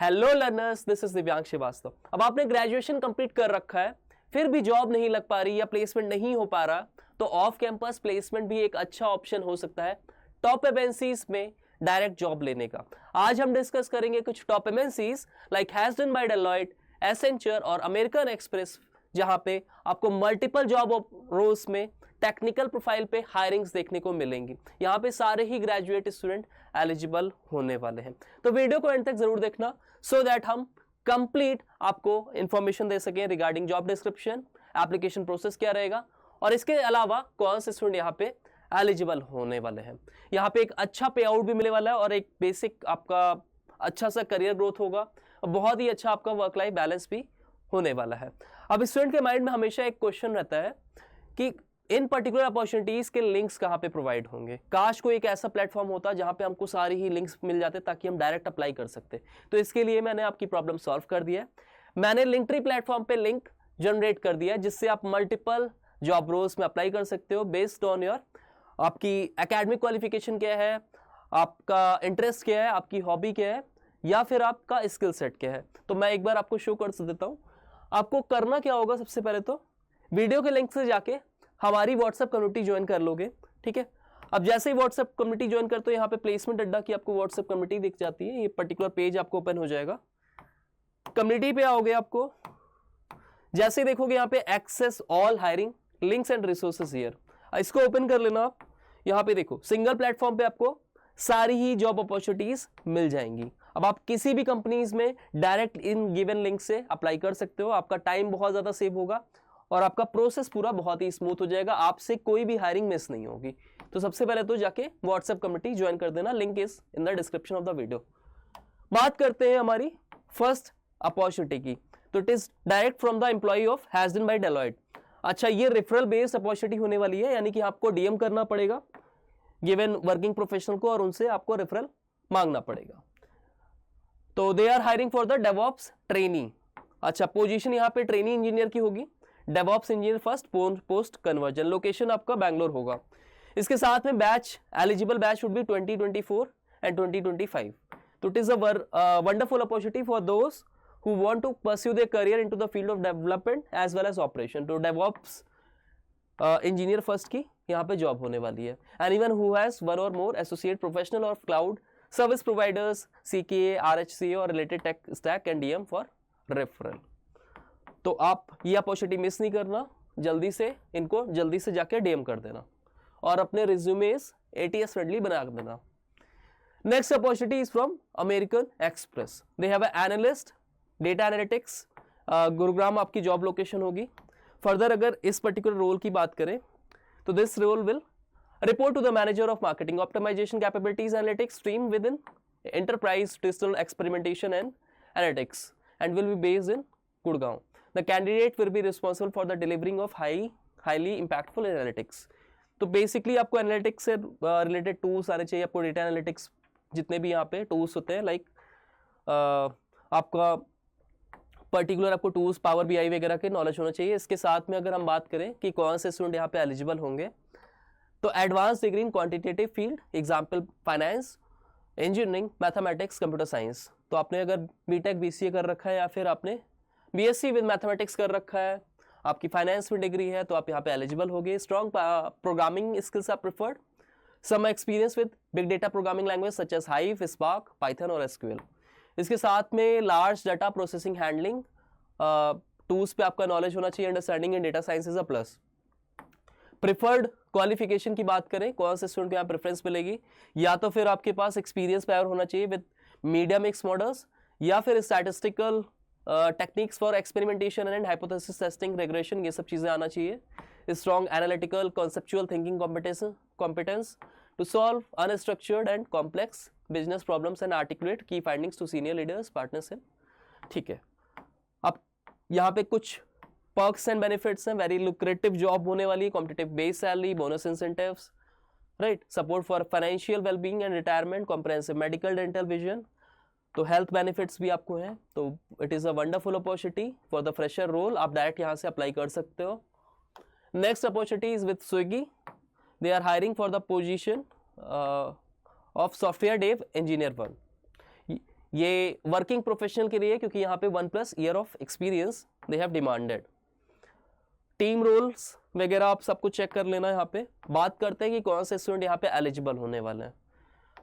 Hello learners, this is Divyansh Shrivastava. अब आपने graduation complete कर रखा है, फिर भी जॉब नहीं लग पा रही या प्लेसमेंट नहीं हो पा रहा, तो ऑफ कैंपस प्लेसमेंट भी एक अच्छा ऑप्शन हो सकता है टॉप एमएनसीज में डायरेक्ट जॉब लेने का। आज हम डिस्कस करेंगे कुछ top MNCs like HashedIn by Deloitte, Accenture और अमेरिकन एक्सप्रेस, जहां पे आपको मल्टीपल जॉब रोल्स में टेक्निकल प्रोफाइल पे हायरिंग्स देखने को मिलेंगी। यहाँ पे सारे ही ग्रेजुएट स्टूडेंट एलिजिबल होने वाले हैं, तो वीडियो को एंड तक जरूर देखना सो दैट हम कंप्लीट आपको इंफॉर्मेशन दे सकें regarding job description, application process क्या रहेगा और इसके अलावा कौन से स्टूडेंट यहाँ पे एलिजिबल होने वाले हैं। यहाँ पे एक अच्छा पे आउट भी मिलने वाला है और एक बेसिक आपका अच्छा सा करियर ग्रोथ होगा और बहुत ही अच्छा आपका वर्क लाइफ बैलेंस भी होने वाला है। अब स्टूडेंट के माइंड में हमेशा एक क्वेश्चन रहता है कि इन पर्टिकुलर अपॉर्चुनिटीज के लिंक्स कहाँ पे प्रोवाइड होंगे। काश कोई एक ऐसा प्लेटफॉर्म होता जहाँ पे हमको सारी ही लिंक्स मिल जाते ताकि हम डायरेक्ट अप्लाई कर सकते। तो इसके लिए मैंने आपकी प्रॉब्लम सॉल्व कर दिया है। मैंने लिंकट्री प्लेटफॉर्म पे लिंक जनरेट कर दिया है जिससे आप मल्टीपल जॉब रोल्स में अप्लाई कर सकते हो बेस्ड ऑन योर आपकी एकेडमिक क्वालिफिकेशन क्या है, आपका इंटरेस्ट क्या है, आपकी हॉबी क्या है या फिर आपका स्किल सेट क्या है। तो मैं एक बार आपको शो कर देता हूँ। आपको करना क्या होगा, सबसे पहले तो वीडियो के लिंक से जाके हमारी व्हाट्सएप कम्युनिटी ज्वाइन कर लोगे, ठीक है। अब जैसे ही व्हाट्सएप कम्युनिटी ज्वाइन करते हो यहाँ पे प्लेसमेंट अड्डा की आपको व्हाट्सएप कम्युनिटी दिख जाती है। ये पर्टिकुलर पेज आपको ओपन हो जाएगा। कम्युनिटी पे आओगे, आपको जैसे ही देखोगे यहाँ पे access all hiring links and resources here, इसको ओपन कर लेना आप। यहाँ पे देखो सिंगल प्लेटफॉर्म पे आपको सारी ही जॉब अपॉर्चुनिटीज मिल जाएंगी। अब आप किसी भी कंपनीज में डायरेक्ट इन गिवन लिंक से अप्लाई कर सकते हो। आपका टाइम बहुत ज्यादा सेव होगा और आपका प्रोसेस पूरा बहुत ही स्मूथ हो जाएगा, आपसे कोई भी हायरिंग मिस नहीं होगी। तो सबसे पहले तो जाके व्हाट्सएप कम्युनिटी ज्वाइन कर देना, link is in the description of the video. बात करते हैं हमारी फर्स्ट अपॉर्चुनिटी की, तो it is direct from the employ of HashedIn by Deloitte. अच्छा, ये रेफरल बेस्ड अपॉर्चुनिटी होने वाली है, यानी कि आपको डीएम करना पड़ेगा गिवन वर्किंग प्रोफेशनल को और उनसे आपको रेफरल मांगना पड़ेगा। तो they are hiring for the DevOps trainee. अच्छा, पोजीशन यहाँ पे ट्रेनी इंजीनियर की होगी, DevOps engineer first post conversion. Location आपका बैंगलोर होगा। इसके साथ में batch eligible batch would be 2024 and 2025। तो it is a wonderful opportunity for those who want to pursue their career into the field of development as well as operation। तो DevOps engineer first की यहाँ पे job होने वाली है। Anyone who has one और more associate professional of cloud service providers, CKA, RHCA और related tech stack and DM for referral. तो आप ये अपॉर्चुनिटी मिस नहीं करना, जल्दी से इनको जल्दी से जाके DM कर देना और अपने रिज्यूमेस ATS फ्रेंडली बना देना। Next opportunity is from American express. They have an analyst data analytics, Gurugram आपकी जॉब लोकेशन होगी। फर्दर अगर इस पर्टिकुलर रोल की बात करें तो this role will report to the manager of marketing optimization capabilities analytics stream within enterprise digital experimentation and analytics and will be based in Gurgaon. The candidate will be responsible for the delivering of highly impactful analytics. तो basically आपको analytics से related tools आने चाहिए। आपको data analytics जितने भी यहाँ पे टूल्स होते हैं लाइक आपका पर्टिकुलर आपको टूल्स पावर BI वगैरह के नॉलेज होना चाहिए। इसके साथ में अगर हम बात करें कि कौन से स्टूडेंट यहाँ पे एलिजिबल होंगे, तो advance degree in quantitative field, example finance, engineering, mathematics, computer science. तो आपने अगर BTech BCA कर रखा है या फिर आपने BSc विद मैथमेटिक्स कर रखा है, आपकी फाइनेंस में डिग्री है, तो आप यहाँ पे एलिजिबल होंगे। Strong programming skills are preferred, some experience with big data programming language such as Hive, Spark, Python और SQL। इसके साथ में large data processing handling tools पे आपका नॉलेज होना चाहिए। Understanding in data science is a plus. Preferred qualification की बात करें, कौन से स्टूडेंट को यहाँ प्रेफरेंस मिलेगी, या तो फिर आपके पास एक्सपीरियंस प्रायर होना चाहिए विद मीडिया मिक्स मॉडल्स या फिर statistical techniques for experimentation and hypothesis testing, regression, ये सब चीज़ें आना चाहिए। Strong analytical conceptual thinking competence to solve unstructured and complex business problems and articulate की findings to senior leaders partners. ठीक है, अब यहाँ पे कुछ पर्क्स एंड बेनिफिट्स हैं। वेरी लुक्रेटिव जॉब होने वाली है, competitive base salary, bonus incentives, right, support for financial wellbeing and retirement, comprehensive medical, dental, vision, तो हेल्थ बेनिफिट्स भी आपको हैं। तो it is a wonderful opportunity for the fresher role, आप डायरेक्ट यहाँ से अप्लाई कर सकते हो। Next opportunity is with Swiggy. They are hiring for the position of software dev engineer 1। ये वर्किंग प्रोफेशनल के लिए, क्योंकि यहाँ पे 1+ year of experience they have demanded. Team roles वगैरह आप सब कुछ चेक कर लेना। यहाँ पे बात करते हैं कि कौन से स्टूडेंट यहाँ पे एलिजिबल होने वाले हैं।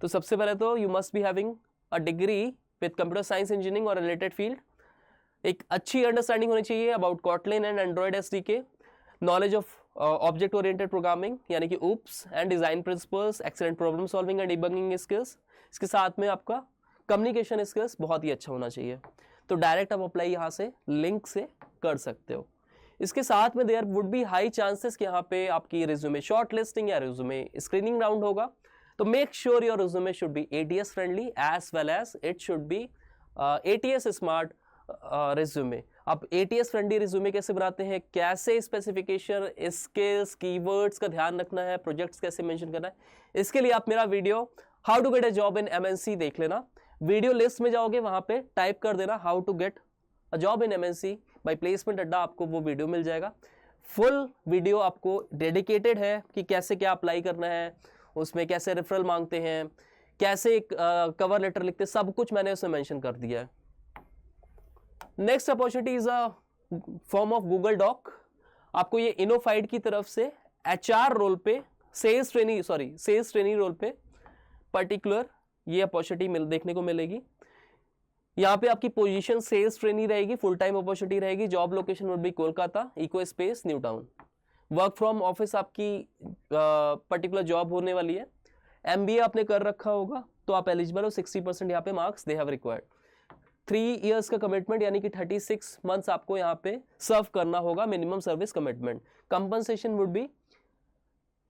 तो सबसे पहले तो you must be having a degree with computer science engineering और रिलेटेड फील्ड। एक अच्छी अंडरस्टैंडिंग होनी चाहिए about Kotlin and Android SDK, knowledge of object oriented programming यानी कि oops and design principles, excellent problem solving and debugging skills. इसके साथ में आपका कम्युनिकेशन स्किल्स बहुत ही अच्छा होना चाहिए। तो डायरेक्ट आप अप्लाई यहाँ से लिंक से कर सकते हो। इसके साथ में there would be high chances कि यहाँ पे आपकी रिज्यूमे शॉर्ट लिस्टिंग या रिज्यूमे स्क्रीनिंग राउंड होगा। तो make sure your resume should be ATS friendly as well as it should be ATS smart resume. आप ATS फ्रेंडली रिज्यूमे कैसे बनाते हैं, कैसे स्पेसिफिकेशन, स्किल्स, कीवर्ड्स का ध्यान रखना है, प्रोजेक्ट्स कैसे मेंशन करना है, इसके लिए आप मेरा video how to get a job in MNC देख लेना। वीडियो लिस्ट में जाओगे, वहां पे टाइप कर देना how to get a job in MNC by placement Adda, आपको वो वीडियो मिल जाएगा। फुल वीडियो आपको डेडिकेटेड है कि कैसे क्या अप्लाई करना है, उसमें कैसे रेफरल मांगते हैं, कैसे एक कवर लेटर लिखते हैं, सब कुछ मैंने उसमें मेंशन कर दिया है। Next opportunity is a form of Google Doc. आपको ये इनोफाइड की तरफ से HR रोल पे, सेल्स ट्रेनी रोल पे पर्टिकुलर ये अपॉर्चुनिटी देखने को मिलेगी। यहाँ पे आपकी पोजीशन सेल्स ट्रेनी रहेगी, फुल टाइम अपॉर्चुनिटी रहेगी। Job location would be Kolkata, Eco Space, New Town. Work from office आपकी पर्टिकुलर जॉब होने वाली है। MBA आपने कर रखा होगा तो आप एलिजिबल हो। 60% यहाँ पे marks they have required. 3 years का कमिटमेंट यानी कि 36 मंथ्स आपको यहाँ पे सर्व करना होगा, minimum service commitment. Compensation would be,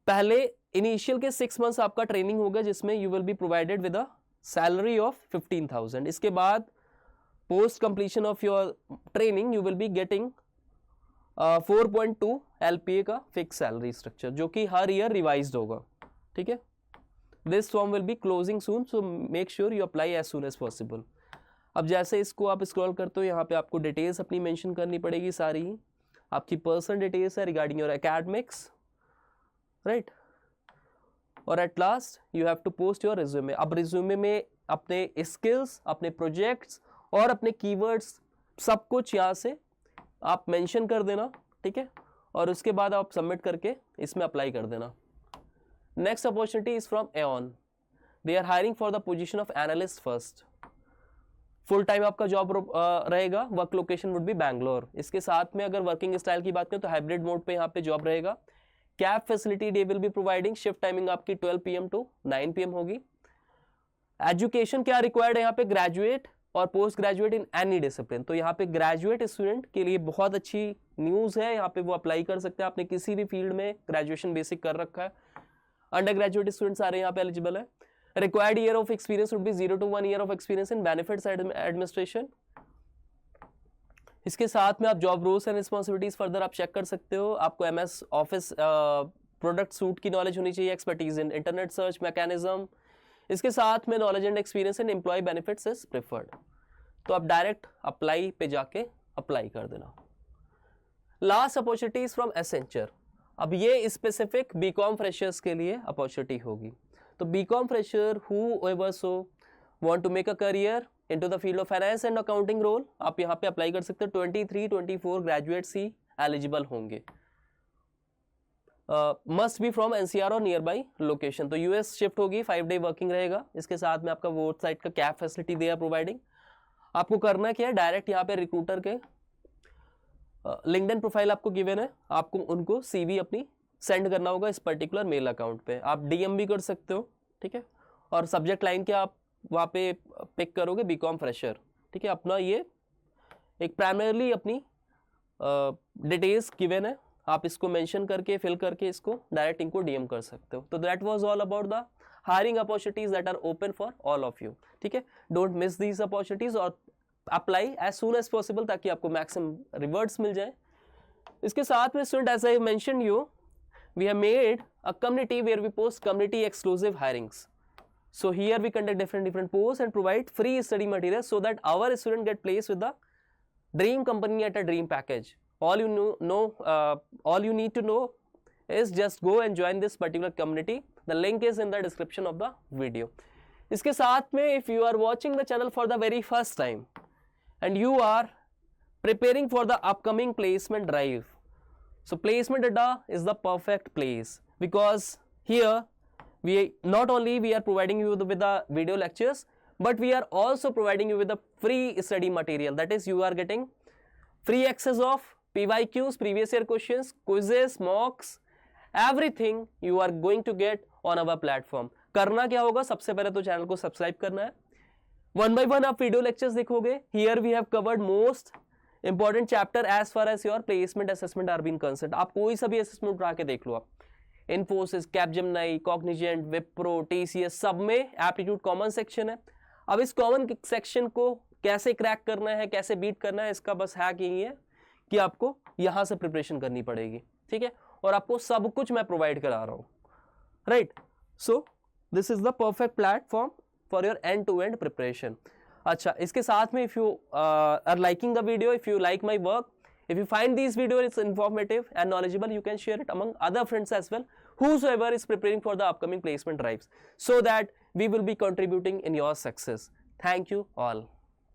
पहले इनिशियल के 6 मंथ्स आपका ट्रेनिंग होगा जिसमें you will be provided with a salary of 15,000। इसके बाद post completion of your training you will be getting 4.2 LPA का फिक्स सैलरी स्ट्रक्चर, जो कि हर ईयर रिवाइज्ड होगा। ठीक है, this form will be closing soon, so make sure you apply as soon as possible. अब जैसे इसको आप स्क्रॉल करते हो, यहाँ पे आपको डिटेल्स अपनी मेंशन करनी पड़ेगी सारी। आपकी पर्सनल डिटेल्स है रिगार्डिंग योर एकेडमिक्स, राइट, और at last you have to post your resume. अब रिज्यूमे में अपने स्किल्स, अपने प्रोजेक्ट्स और अपने कीवर्ड्स सब कुछ यहाँ से आप मेंशन कर देना। ठीक है, और उसके बाद आप सबमिट करके इसमें अप्लाई कर देना। Next opportunity is from Aon. They are hiring for the position of analyst first. Full time आपका जॉब रहेगा। Work location would be Bangalore. इसके साथ में अगर वर्किंग स्टाइल की बात करें तो हाइब्रिड मोड पे यहाँ पे जॉब रहेगा। Cab facility day will be providing. Shift timing आपकी 12 PM टू 9 PM होगी। एजुकेशन क्या रिक्वायर्ड है यहाँ पे, ग्रेजुएट और post graduate in any discipline. तो यहाँ पे ग्रेजुएट स्टूडेंट के लिए बहुत अच्छी न्यूज है, यहाँ पे वो अप्लाई कर सकते हैं। आपने किसी भी फील्ड में ग्रेजुएशन बेसिक कर रखा है। अंडर ग्रेजुएट स्टूडेंट सारे यहाँ पे एलिजिबल है। Required year of experience would be 0 to 1 year of experience in benefits administration. इसके साथ में आप job roles and responsibilities further आप चेक कर सकते हो। आपको MS ऑफिस प्रोडक्ट सूट की नॉलेज होनी चाहिए, expertise in internet search mechanism. इसके साथ में knowledge and experience in employee benefits is preferred. तो आप डायरेक्ट अप्लाई पे जाके अप्लाई कर देना। Last opportunities from Accenture. अब ये स्पेसिफिक BCom फ्रेशर्स के लिए अपॉर्चुनिटी होगी। तो BCom fresher whoever so want to make a career into the field of finance and accounting role, आप यहाँ पे अप्लाई कर सकते हो। 23-24 ग्रेजुएट्स ही एलिजिबल होंगे। मस्ट बी फ्रॉम NCR और नियर बाई लोकेशन। तो US शिफ्ट होगी, 5 डे वर्किंग रहेगा। इसके साथ में आपका वो साइड का cab facility they are providing. आपको करना क्या है, डायरेक्ट यहाँ पे रिक्रूटर के लिंक्डइन प्रोफाइल आपको गिवन है, आपको उनको CV अपनी सेंड करना होगा इस पर्टिकुलर मेल अकाउंट पे। आप DM भी कर सकते हो। ठीक है, और सब्जेक्ट लाइन के आप वहाँ पे पिक करोगे BCom फ्रेशर। ठीक है, अपना ये एक प्राइमरली अपनी डिटेल्स गिवन है, आप इसको मेंशन करके फिल करके इसको डायरेक्ट इनको DM कर सकते हो। तो that was all about the hiring opportunities that are open for all of you. ठीक है, डोंट मिस दीज अपॉर्चुनिटीज और apply as soon as possible ताकि आपको मैक्सिमम रिवर्ट्स मिल जाए। इसके साथ में student, as I mention you, we have made a community where we post community exclusive hirings. So here we conduct different posts and provide free study materials so that our student get placed with the dream company at a dream package. All you need to know is just go and join this particular community. The link is in the description of the video. इसके साथ में if you are watching the channel for the very first time and you are preparing for the upcoming placement drive, so placement Adda is the perfect place, because here we not only we are providing you with the video lectures, but we are also providing you with the free study material. That is, you are getting free access of PYQs, previous year questions, quizzes, mocks, everything you are going to get on our platform. करना क्या होगा, सबसे पहले तो channel को subscribe करना है, one by one आप वीडियो लेक्चर्स देखोगे. Here we have covered most important chapter as far as your placement assessment are been concerned. आप कोई सा भी असेसमेंट उठा के देख लो, आप Infosys, Capgemini, Cognizant, Wipro, TCS, सब में एप्टीट्यूड कॉमन सेक्शन है. अब इस कॉमन सेक्शन को कैसे क्रैक करना है, कैसे बीट करना है, इसका बस हैक यही है कि आपको यहाँ से प्रिपरेशन करनी पड़ेगी. ठीक है, और आपको सब कुछ मैं प्रोवाइड करा रहा हूँ. Right, so this is the perfect platform for your end to end preparation. अच्छा, इसके साथ में if you are liking the video, if you like my work, if you find these video is informative and knowledgeable, you can share it among other friends as well, whosoever is preparing for the upcoming placement drives, so that we will be contributing in your success. Thank you all.